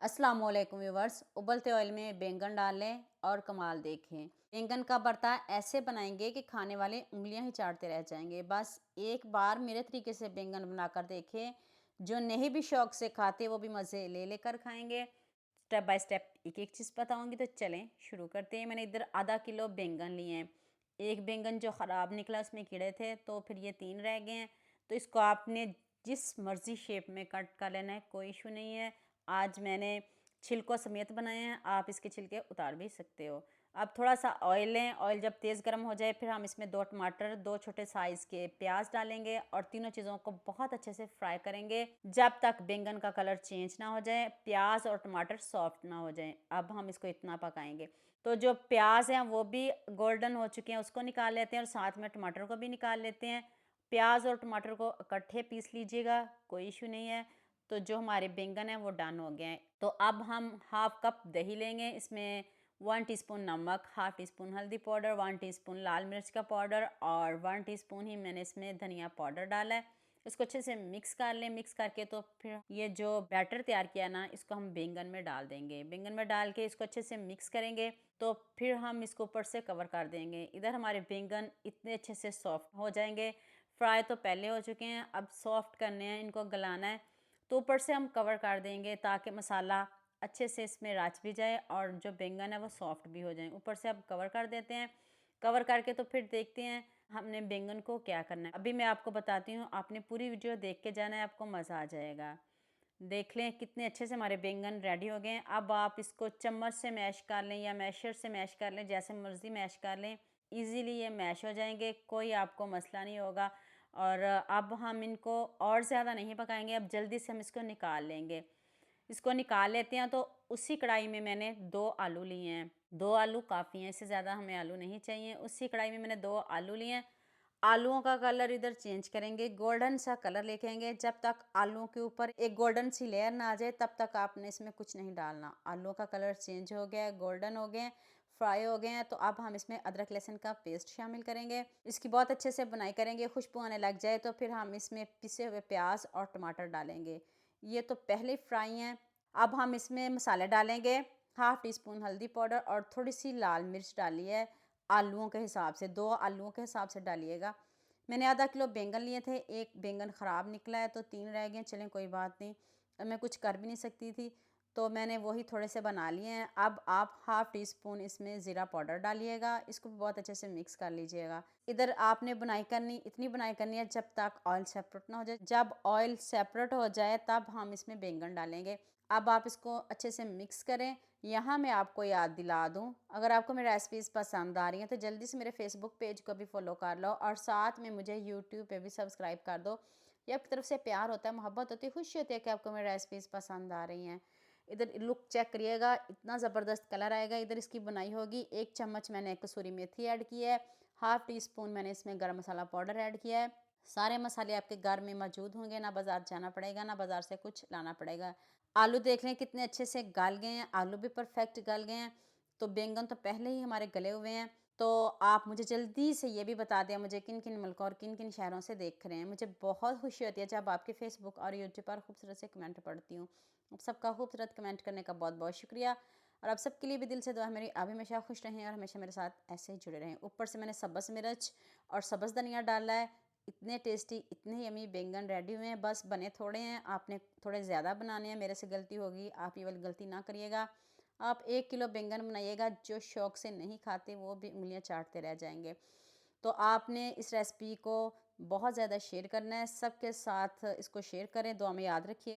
अस्सलाम वालेकुम व्यूवर्स। उबलते ऑयल में बैंगन डाल लें और कमाल देखें। बैंगन का भरता ऐसे बनाएंगे कि खाने वाले उंगलियां ही चाटते रह जाएंगे। बस एक बार मेरे तरीके से बैंगन बनाकर देखें। जो नहीं भी शौक से खाते वो भी मज़े ले लेकर खाएंगे। स्टेप बाय स्टेप एक एक चीज़ बताऊंगी, तो चलें शुरू करते हैं। मैंने इधर आधा किलो बैंगन लिए हैं। एक बैंगन जो ख़राब निकला उसमें कीड़े थे, तो फिर ये 3 रह गए हैं। तो इसको आपने जिस मर्ज़ी शेप में कट कर लेना है, कोई इशू नहीं है। आज मैंने छिलकों समेत बनाए हैं, आप इसके छिलके उतार भी सकते हो। अब थोड़ा सा ऑयल लें। ऑयल जब तेज़ गर्म हो जाए, फिर हम इसमें 2 टमाटर, 2 छोटे साइज़ के प्याज डालेंगे और तीनों चीज़ों को बहुत अच्छे से फ्राई करेंगे जब तक बैंगन का कलर चेंज ना हो जाए, प्याज और टमाटर सॉफ्ट ना हो जाए। अब हम इसको इतना पकाएंगे। तो जो प्याज हैं वो भी गोल्डन हो चुके हैं, उसको निकाल लेते हैं और साथ में टमाटर को भी निकाल लेते हैं। प्याज और टमाटर को इकट्ठे पीस लीजिएगा, कोई इशू नहीं है। तो जो हमारे बैंगन हैं वो डन हो गए हैं। तो अब हम हाफ कप दही लेंगे। इसमें 1 टीस्पून नमक, हाफ टी स्पून हल्दी पाउडर, 1 टीस्पून लाल मिर्च का पाउडर और 1 टीस्पून ही मैंने इसमें धनिया पाउडर डाला है। इसको अच्छे से मिक्स कर लें। मिक्स करके तो फिर ये जो बैटर तैयार किया ना, इसको हम बैंगन में डाल देंगे। बैंगन में डाल के इसको अच्छे से मिक्स करेंगे। तो फिर हम इसको ऊपर से कवर कर देंगे। इधर हमारे बैंगन इतने अच्छे से सॉफ्ट हो जाएंगे। फ्राई तो पहले हो चुके हैं, अब सॉफ्ट करने हैं, इनको गलाना है। तो ऊपर से हम कवर कर देंगे ताकि मसाला अच्छे से इसमें रच भी जाए और जो बैंगन है वो सॉफ्ट भी हो जाए। ऊपर से अब कवर कर देते हैं। कवर करके तो फिर देखते हैं हमने बैंगन को क्या करना है। अभी मैं आपको बताती हूँ, आपने पूरी वीडियो देख के जाना है, आपको मज़ा आ जाएगा। देख लें कितने अच्छे से हमारे बैंगन रेडी हो गए हैं। अब आप इसको चम्मच से मैश कर लें या मैशर से मैश कर लें, जैसे मर्ज़ी मैश कर लें। इजीली ये मैश हो जाएंगे, कोई आपको मसला नहीं होगा। और अब हम इनको और ज़्यादा नहीं पकाएंगे, अब जल्दी से हम इसको निकाल लेंगे। इसको निकाल लेते हैं। तो उसी कढ़ाई में मैंने 2 आलू लिए हैं। 2 आलू काफ़ी हैं, इससे ज़्यादा हमें आलू नहीं चाहिए। उसी कढ़ाई में मैंने 2 आलू लिए हैं। आलूओं का कलर इधर चेंज करेंगे, गोल्डन सा कलर लेके आएंगे। जब तक आलूओं के ऊपर एक गोल्डन सी लेयर ना आ जाए, तब तक आपने इसमें कुछ नहीं डालना। आलूओं का कलर चेंज हो गया है, गोल्डन हो गए हैं, फ्राई हो गए हैं। तो अब हम इसमें अदरक लहसुन का पेस्ट शामिल करेंगे। इसकी बहुत अच्छे से बुनाई करेंगे। खुशबू आने लग जाए तो फिर हम इसमें पिसे हुए प्याज और टमाटर डालेंगे। ये तो पहले फ्राई हैं। अब हम इसमें मसाले डालेंगे। हाफ टी स्पून हल्दी पाउडर और थोड़ी सी लाल मिर्च डाली है। आलूओं के हिसाब से, 2 आलूओं के हिसाब से डालिएगा। मैंने आधा किलो बैंगन लिए थे, एक बैंगन ख़राब निकला है तो 3 रह गए। चलें कोई बात नहीं, अब मैं कुछ कर भी नहीं सकती थी, तो मैंने वही थोड़े से बना लिए हैं। अब आप हाफ़ टी स्पून इसमें ज़ीरा पाउडर डालिएगा। इसको भी बहुत अच्छे से मिक्स कर लीजिएगा। इधर आपने बुनाई करनी, इतनी बुनाई करनी है जब तक ऑयल सेपरेट ना हो जाए। जब ऑयल सेपरेट हो जाए तब हम इसमें बैंगन डालेंगे। अब आप इसको अच्छे से मिक्स करें। यहाँ मैं आपको याद दिला दूँ, अगर आपको मेरी रेसिपीज़ पसंद आ रही हैं तो जल्दी से मेरे फेसबुक पेज को भी फॉलो कर लो और साथ में मुझे यूट्यूब पे भी सब्सक्राइब कर दो। ये आपकी तरफ से प्यार होता है, मोहब्बत होती है, खुशी होती है कि आपको मेरी रेसिपीज़ पसंद आ रही हैं। इधर लुक चेक करिएगा, इतना ज़बरदस्त कलर आएगा। इधर इसकी बनाई होगी। 1 चम्मच मैंने कसूरी मेथी ऐड की है। हाफ़ टी स्पून मैंने इसमें गरम मसाला पाउडर ऐड किया है। सारे मसाले आपके घर में मौजूद होंगे, ना बाज़ार जाना पड़ेगा, ना बाज़ार से कुछ लाना पड़ेगा। आलू देख लें कितने अच्छे से गल गए हैं, आलू भी परफेक्ट गल गए हैं। तो बैंगन तो पहले ही हमारे गले हुए हैं। तो आप मुझे जल्दी से ये भी बता दें, मुझे किन किन मुल्कों और किन किन शहरों से देख रहे हैं। मुझे बहुत खुशी होती है जब आपके फेसबुक और यूट्यूब पर खूबसूरत से कमेंट पढ़ती हूँ। आप सबका खूबसूरत कमेंट करने का बहुत बहुत शुक्रिया। और आप सबके लिए भी दिल से दुआ है मेरी, आप हमेशा खुश रहें और हमेशा मेरे साथ ऐसे ही जुड़े रहें। ऊपर से मैंने सब्ज़ मिर्च और सब्ज़ धनिया डाला है। इतने टेस्टी, इतने यमी बैंगन रेडी हुए हैं। बस बने थोड़े हैं, आपने थोड़े ज़्यादा बनाने हैं। मेरे से गलती होगी, आप ये वाली गलती ना करिएगा। आप 1 किलो बैंगन बनाइएगा, जो शौक़ से नहीं खाते वो भी उँगलियाँ चाटते रह जाएंगे। तो आपने इस रेसिपी को बहुत ज़्यादा शेयर करना है, सबके साथ इसको शेयर करें। दुआ में याद रखिए।